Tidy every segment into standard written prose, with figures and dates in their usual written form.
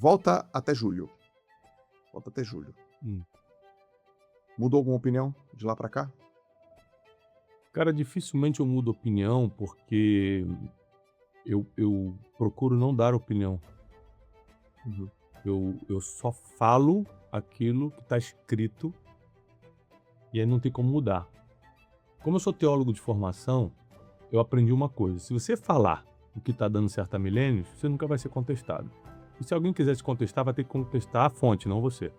volta até julho. Volta até julho. Mudou alguma opinião de lá pra cá? Cara, dificilmente eu mudo opinião porque eu procuro não dar opinião. Eu só falo aquilo que está escrito e aí não tem como mudar. Como eu sou teólogo de formação, eu aprendi uma coisa. Se você falar o que está dando certo há milênios, você nunca vai ser contestado. E se alguém quiser te contestar, vai ter que contestar a fonte, não você.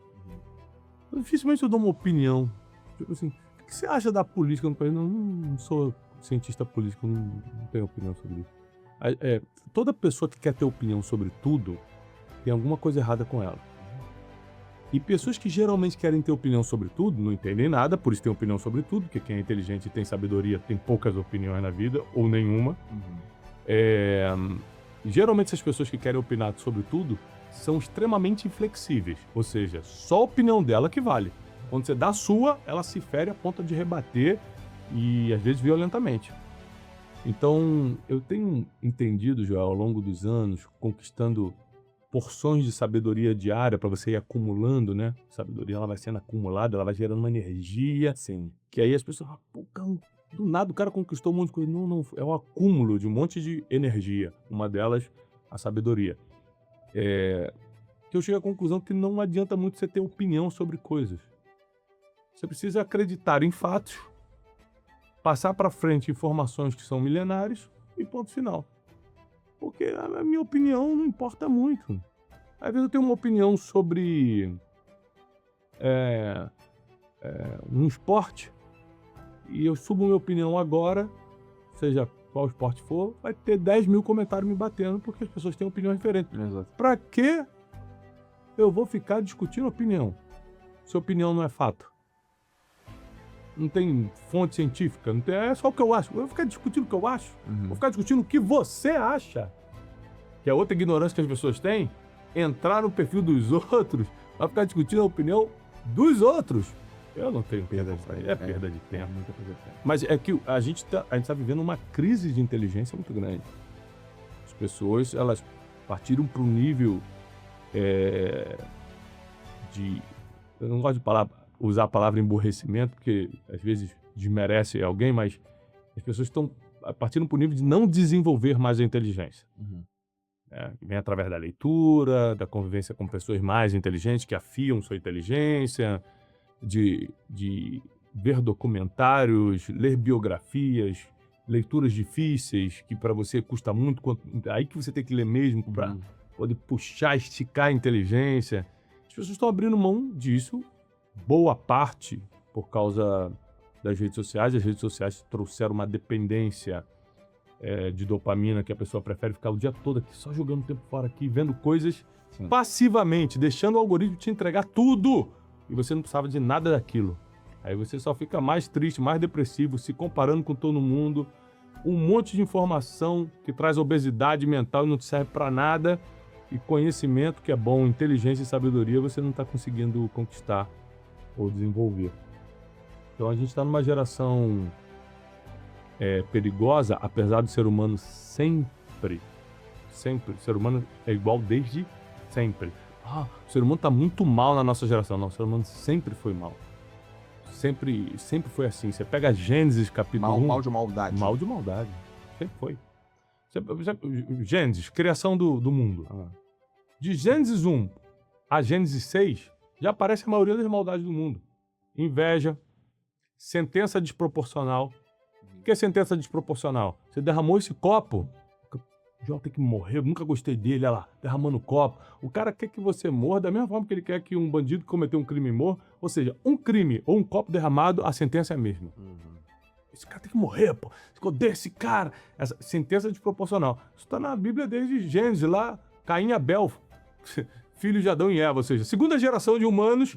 Dificilmente eu dou uma opinião. Tipo assim, o que você acha da política no país? Não sou cientista político, não tenho opinião sobre isso. Toda pessoa que quer ter opinião sobre tudo, tem alguma coisa errada com ela. E pessoas que geralmente querem ter opinião sobre tudo, não entendem nada, por isso tem opinião sobre tudo, porque quem é inteligente e tem sabedoria tem poucas opiniões na vida, ou nenhuma. Geralmente essas pessoas que querem opinar sobre tudo são extremamente inflexíveis, ou seja, só a opinião dela que vale. Quando você dá a sua, ela se fere a ponto de rebater e às vezes violentamente. Então, eu tenho entendido, Joel, ao longo dos anos, conquistando porções de sabedoria diária para você ir acumulando, né? Sabedoria, ela vai sendo acumulada, ela vai gerando uma energia. Sim. Que aí as pessoas falam, pô, cara, do nada o cara conquistou um monte de coisa. Não, é um acúmulo de um monte de energia. Uma delas, a sabedoria. Que eu chego à conclusão que não adianta muito você ter opinião sobre coisas. Você precisa acreditar em fatos, passar para frente informações que são milenares e ponto final. Porque a minha opinião não importa muito. Às vezes eu tenho uma opinião sobre um esporte e eu subo minha opinião agora, seja qual esporte for, vai ter 10 mil comentários me batendo porque as pessoas têm opiniões diferentes. Exato. Pra que eu vou ficar discutindo opinião? Se opinião não é fato. Não tem fonte científica, não tem, é só o que eu acho. Eu vou ficar discutindo o que eu acho. Vou ficar discutindo o que você acha. Que é outra ignorância que as pessoas têm. Entrar no perfil dos outros, vai ficar discutindo a opinião dos outros. Eu não tenho perda de tempo. É perda de tempo. Mas é que a gente tá vivendo uma crise de inteligência muito grande. As pessoas, elas partiram para um nível de... Eu não gosto de usar a palavra emburrecimento, porque às vezes desmerece alguém, mas as pessoas estão partindo para o nível de não desenvolver mais a inteligência. Vem através da leitura, da convivência com pessoas mais inteligentes, que afiam sua inteligência, de ver documentários, ler biografias, leituras difíceis, que para você custa muito, aí que você tem que ler mesmo para poder puxar, esticar a inteligência. As pessoas estão abrindo mão disso, boa parte por causa das redes sociais. As redes sociais trouxeram uma dependência de dopamina, que a pessoa prefere ficar o dia todo aqui, só jogando tempo fora aqui, vendo coisas passivamente, deixando o algoritmo te entregar tudo, e você não precisava de nada daquilo. Aí você só fica mais triste, mais depressivo, se comparando com todo mundo, um monte de informação que traz obesidade mental e não te serve para nada, e conhecimento que é bom, inteligência e sabedoria, você não está conseguindo conquistar ou desenvolver. Então a gente está numa geração perigosa, apesar do ser humano sempre, o ser humano é igual desde sempre. O ser humano está muito mal na nossa geração. Não, o ser humano sempre foi mal. Sempre foi assim. Você pega Gênesis capítulo 1... Mal de maldade. Mal de maldade. Sempre foi. Gênesis, criação do mundo. De Gênesis 1 a Gênesis 6, já aparece a maioria das maldades do mundo. Inveja, sentença desproporcional. O que é sentença desproporcional? Você derramou esse copo, o João tem que morrer, eu nunca gostei dele, olha lá, derramando o copo. O cara quer que você morra da mesma forma que ele quer que um bandido que cometeu um crime morra. Ou seja, um crime ou um copo derramado, a sentença é a mesma. Esse cara tem que morrer, pô. Odeio esse cara. Essa sentença desproporcional. Isso está na Bíblia desde Gênesis, lá, Caim e Abel, filhos de Adão e Eva. Ou seja, segunda geração de humanos,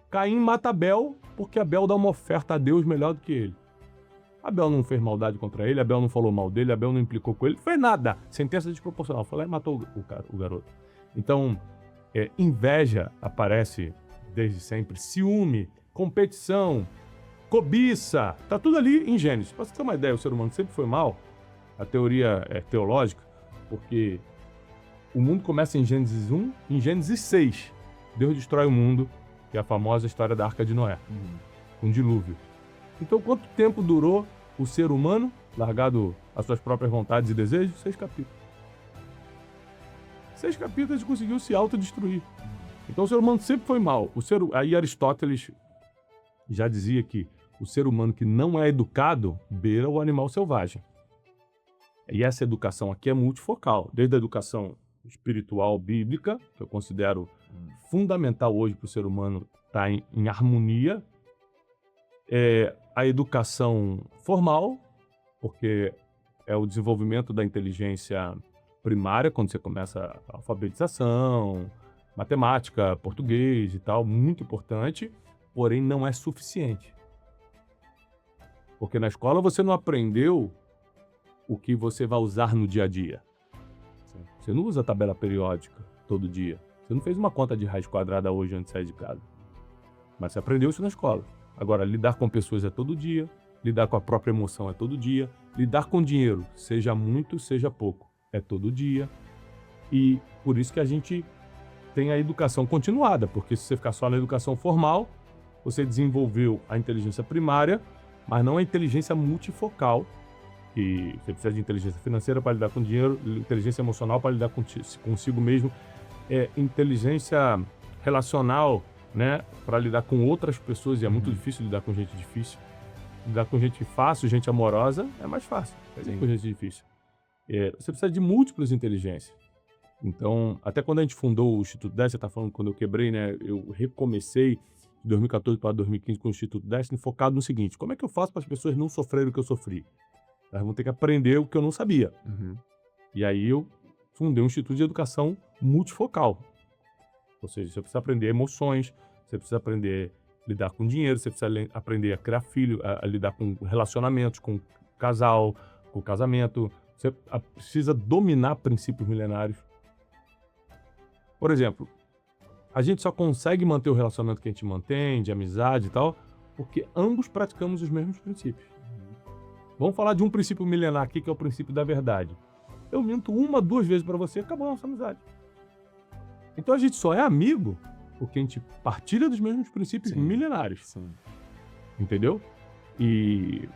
Caim mata Abel, porque Abel dá uma oferta a Deus melhor do que ele. Abel não fez maldade contra ele, Abel não falou mal dele, Abel não implicou com ele, não fez nada. Sentença desproporcional. Foi lá e matou o garoto. Então, inveja aparece desde sempre. Ciúme, competição, cobiça. Tá tudo ali em Gênesis. Pra você ter uma ideia, o ser humano sempre foi mal. A teoria é teológica, porque O mundo começa em Gênesis 1, em Gênesis 6. Deus destrói o mundo, que é a famosa história da Arca de Noé, com um dilúvio. Então, quanto tempo durou o ser humano, largado às suas próprias vontades e desejos? 6 capítulos. 6 capítulos e conseguiu se autodestruir. Então, o ser humano sempre foi mal. Aí Aristóteles já dizia que o ser humano que não é educado beira o animal selvagem. E essa educação aqui é multifocal, desde a educação espiritual bíblica, que eu considero fundamental hoje para o ser humano estar em harmonia, a educação formal, porque é o desenvolvimento da inteligência primária, quando você começa a alfabetização, matemática, português e tal, muito importante, porém não é suficiente. Porque na escola você não aprendeu o que você vai usar no dia a dia. Você não usa tabela periódica todo dia. Você não fez uma conta de raiz quadrada hoje antes de sair de casa. Mas você aprendeu isso na escola. Agora, lidar com pessoas é todo dia, lidar com a própria emoção é todo dia, lidar com dinheiro, seja muito, seja pouco, é todo dia. E por isso que a gente tem a educação continuada, porque se você ficar só na educação formal, você desenvolveu a inteligência primária, mas não a inteligência multifocal, que você precisa de inteligência financeira para lidar com dinheiro, inteligência emocional para lidar consigo mesmo, inteligência relacional, né, para lidar com outras pessoas, e é muito difícil lidar com gente difícil. Lidar com gente fácil, gente amorosa, é mais fácil. Com gente difícil. Você precisa de múltiplas inteligências. Então, até quando a gente fundou o Instituto 10, você está falando quando eu quebrei, né, eu recomecei de 2014 para 2015 com o Instituto 10, focado no seguinte: como é que eu faço para as pessoas não sofrerem o que eu sofri? Elas vão ter que aprender o que eu não sabia. E aí eu fundei um Instituto de Educação Multifocal. Ou seja, você precisa aprender emoções, você precisa aprender a lidar com dinheiro, você precisa aprender a criar filho, a lidar com relacionamentos, com casal, com casamento. Você precisa dominar princípios milenários. Por exemplo, a gente só consegue manter o relacionamento que a gente mantém, de amizade e tal, porque ambos praticamos os mesmos princípios. Vamos falar de um princípio milenar aqui, que é o princípio da verdade. Eu minto 1, 2 vezes para você, acabou a nossa amizade. Então a gente só é amigo porque a gente partilha dos mesmos princípios milenários. Entendeu? E